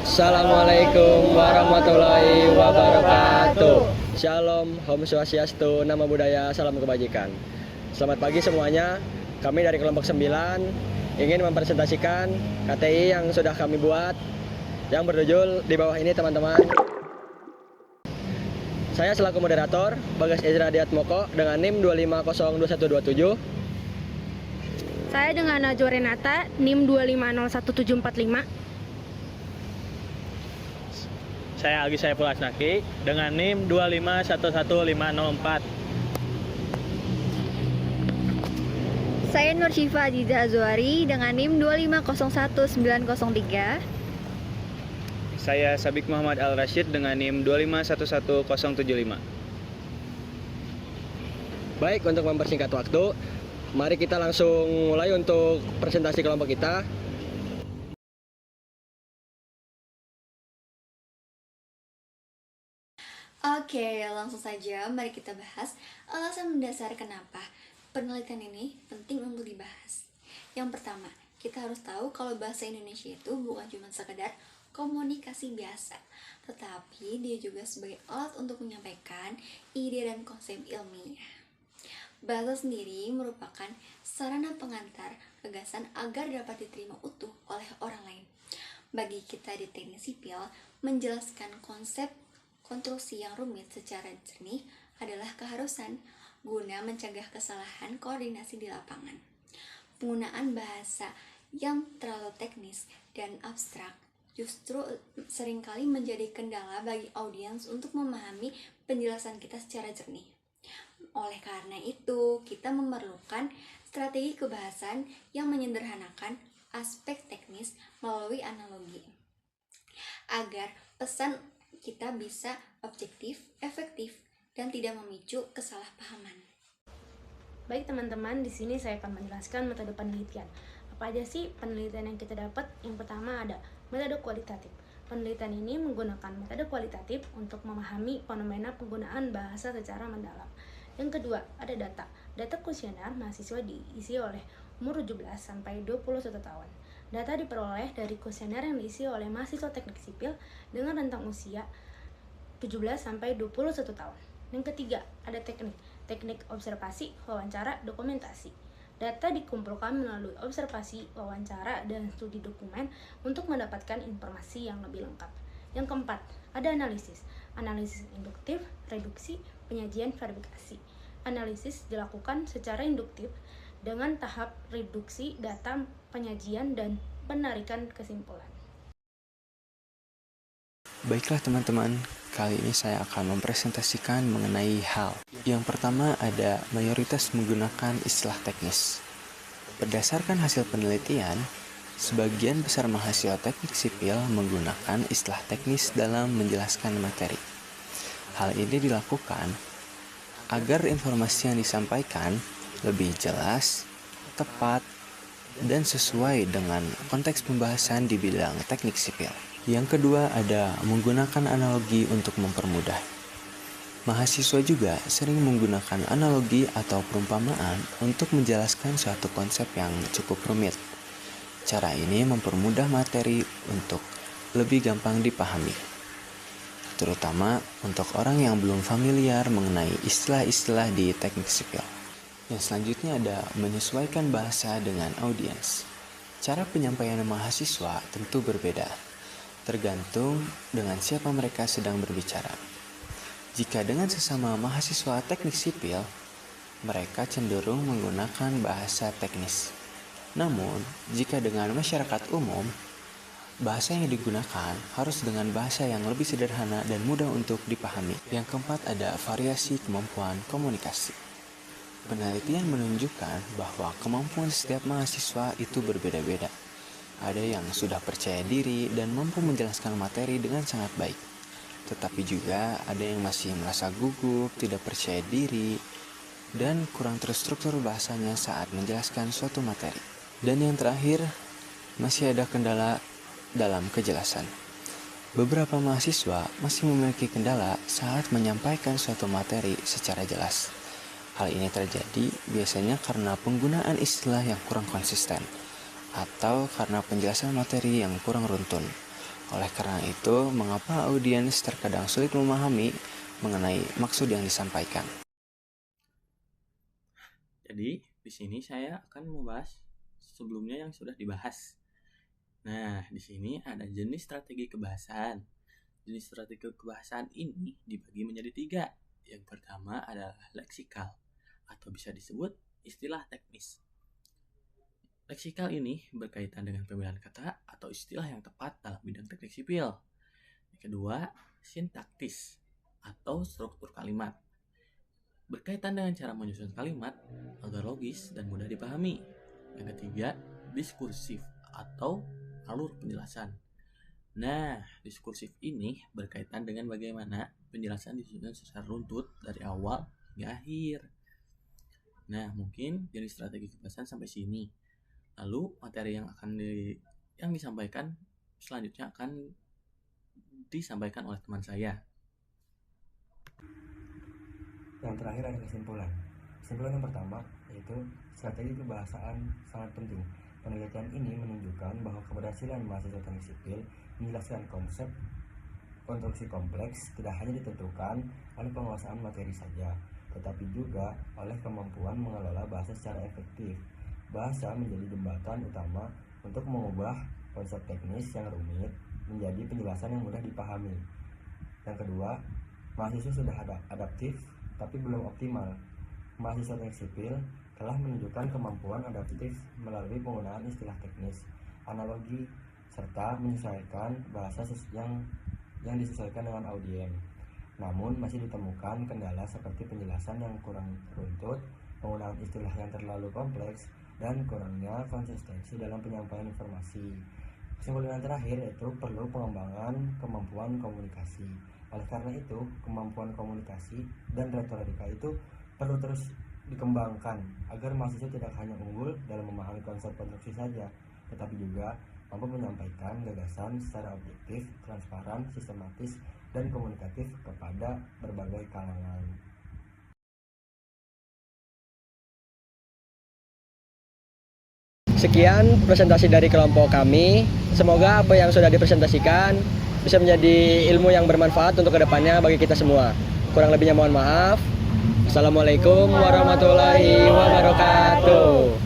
Assalamualaikum warahmatullahi wabarakatuh. Shalom, Om Swastiastu, Namo Buddhaya, salam kebajikan. Selamat pagi semuanya. Kami dari kelompok 9 ingin mempresentasikan KTI yang sudah kami buat yang berjudul di bawah ini teman-teman. Saya selaku moderator Bagas Ezra Diatmoko dengan NIM 2502127. Saya dengan Najwa Renata, NIM 2501745. Saya Algi Saiful Asnaki dengan NIM 2511504. Saya Nur Syifa Aziza Azwari dengan NIM 2501903. Saya Sabik Muhammad Al Rashid dengan NIM 2511075. Baik, untuk mempersingkat waktu, mari kita langsung mulai untuk presentasi kelompok kita. Oke, langsung saja mari kita bahas alasan mendasar kenapa penelitian ini penting untuk dibahas. Yang pertama, kita harus tahu kalau bahasa Indonesia itu bukan cuma sekedar komunikasi biasa, tetapi dia juga sebagai alat untuk menyampaikan ide dan konsep ilmiah. Bahasa sendiri merupakan sarana pengantar gagasan agar dapat diterima utuh oleh orang lain. Bagi kita di teknik sipil, menjelaskan konsep konstruksi yang rumit secara jernih adalah keharusan guna mencegah kesalahan koordinasi di lapangan. Penggunaan bahasa yang terlalu teknis dan abstrak justru seringkali menjadi kendala bagi audiens untuk memahami penjelasan kita secara jernih. Oleh karena itu, kita memerlukan strategi kebahasan yang menyederhanakan aspek teknis melalui analogi, agar pesan kita bisa objektif, efektif, dan tidak memicu kesalahpahaman. Baik teman-teman, di sini saya akan menjelaskan metode penelitian. Apa aja sih penelitian yang kita dapat? Yang pertama ada metode kualitatif. Penelitian ini menggunakan metode kualitatif untuk memahami fenomena penggunaan bahasa secara mendalam. Yang kedua, ada data. Data kuesioner mahasiswa diisi oleh umur 17 sampai 21 tahun. Data diperoleh dari kuesioner yang diisi oleh mahasiswa teknik sipil dengan rentang usia 17 sampai 21 tahun. Yang ketiga, ada teknik observasi, wawancara, dokumentasi. Data dikumpulkan melalui observasi, wawancara, dan studi dokumen untuk mendapatkan informasi yang lebih lengkap. Yang keempat, ada analisis. Analisis induktif, reduksi, penyajian, verifikasi. Analisis dilakukan secara induktif dengan tahap reduksi data, penyajian, dan penarikan kesimpulan. Baiklah teman-teman, kali ini saya akan mempresentasikan mengenai hal. Yang pertama ada mayoritas menggunakan istilah teknis. Berdasarkan hasil penelitian, sebagian besar mahasiswa teknik sipil menggunakan istilah teknis dalam menjelaskan materi. Hal ini dilakukan agar informasi yang disampaikan lebih jelas, tepat, dan sesuai dengan konteks pembahasan di bidang teknik sipil. Yang kedua ada menggunakan analogi untuk mempermudah. Mahasiswa juga sering menggunakan analogi atau perumpamaan untuk menjelaskan suatu konsep yang cukup rumit. Cara ini mempermudah materi untuk lebih gampang dipahami, terutama untuk orang yang belum familiar mengenai istilah-istilah di teknik sipil. Yang selanjutnya ada menyesuaikan bahasa dengan audiens. Cara penyampaian mahasiswa tentu berbeda, tergantung dengan siapa mereka sedang berbicara. Jika dengan sesama mahasiswa teknik sipil, mereka cenderung menggunakan bahasa teknis. Namun, jika dengan masyarakat umum, bahasa yang digunakan harus dengan bahasa yang lebih sederhana dan mudah untuk dipahami. Yang keempat ada variasi kemampuan komunikasi. Penelitian menunjukkan bahwa kemampuan setiap mahasiswa itu berbeda-beda. Ada yang sudah percaya diri dan mampu menjelaskan materi dengan sangat baik. Tetapi juga ada yang masih merasa gugup, tidak percaya diri, dan kurang terstruktur bahasanya saat menjelaskan suatu materi. Dan yang terakhir, masih ada kendala dalam kejelasan. Beberapa mahasiswa masih memiliki kendala saat menyampaikan suatu materi secara jelas. Hal ini terjadi biasanya karena penggunaan istilah yang kurang konsisten, atau karena penjelasan materi yang kurang runtun. Oleh karena itu, mengapa audiens terkadang sulit memahami mengenai maksud yang disampaikan? Jadi, di sini saya akan membahas sebelumnya yang sudah dibahas. Nah, di sini ada jenis strategi kebahasaan. Jenis strategi kebahasaan ini dibagi menjadi 3. Yang pertama adalah leksikal, atau bisa disebut istilah teknis. Leksikal ini berkaitan dengan pemilihan kata atau istilah yang tepat dalam bidang teknik sipil. Yang kedua, sintaktis, atau struktur kalimat. Berkaitan dengan cara menyusun kalimat agar logis dan mudah dipahami. Yang ketiga, diskursif atau alur penjelasan. Nah, diskursif ini berkaitan dengan bagaimana penjelasan disusun secara runtut dari awal hingga akhir. Nah, mungkin jenis strategi kebahasaan sampai sini. Lalu materi yang disampaikan selanjutnya akan disampaikan oleh teman saya. Yang terakhir ada kesimpulan. Kesimpulan yang pertama yaitu strategi kebahasaan sangat penting. Penelitian ini menunjukkan bahwa keberhasilan mahasiswa teknik sipil menjelaskan konsep konstruksi kompleks tidak hanya ditentukan oleh penguasaan materi saja, tetapi juga oleh kemampuan mengelola bahasa secara efektif. Bahasa menjadi jembatan utama untuk mengubah konsep teknis yang rumit menjadi penjelasan yang mudah dipahami. Yang kedua, mahasiswa sudah adaptif tapi belum optimal. Mahasiswa teknik sipil telah menunjukkan kemampuan adaptif melalui penggunaan istilah teknis, analogi, serta menyesuaikan bahasa yang disesuaikan dengan audiens. Namun masih ditemukan kendala seperti penjelasan yang kurang runtut, penggunaan istilah yang terlalu kompleks, dan kurangnya konsistensi dalam penyampaian informasi. Kesimpulan yang terakhir yaitu perlu pengembangan kemampuan komunikasi. Oleh karena itu, kemampuan komunikasi dan retorika itu perlu terus dikembangkan agar mahasiswa tidak hanya unggul dalam memahami konsep konstruksi saja, tetapi juga mampu menyampaikan gagasan secara objektif, transparan, sistematis, dan komunikatif kepada berbagai kalangan. Sekian presentasi dari kelompok kami. Semoga apa yang sudah dipresentasikan bisa menjadi ilmu yang bermanfaat untuk kedepannya bagi kita semua. Kurang lebihnya mohon maaf. Assalamualaikum warahmatullahi wabarakatuh.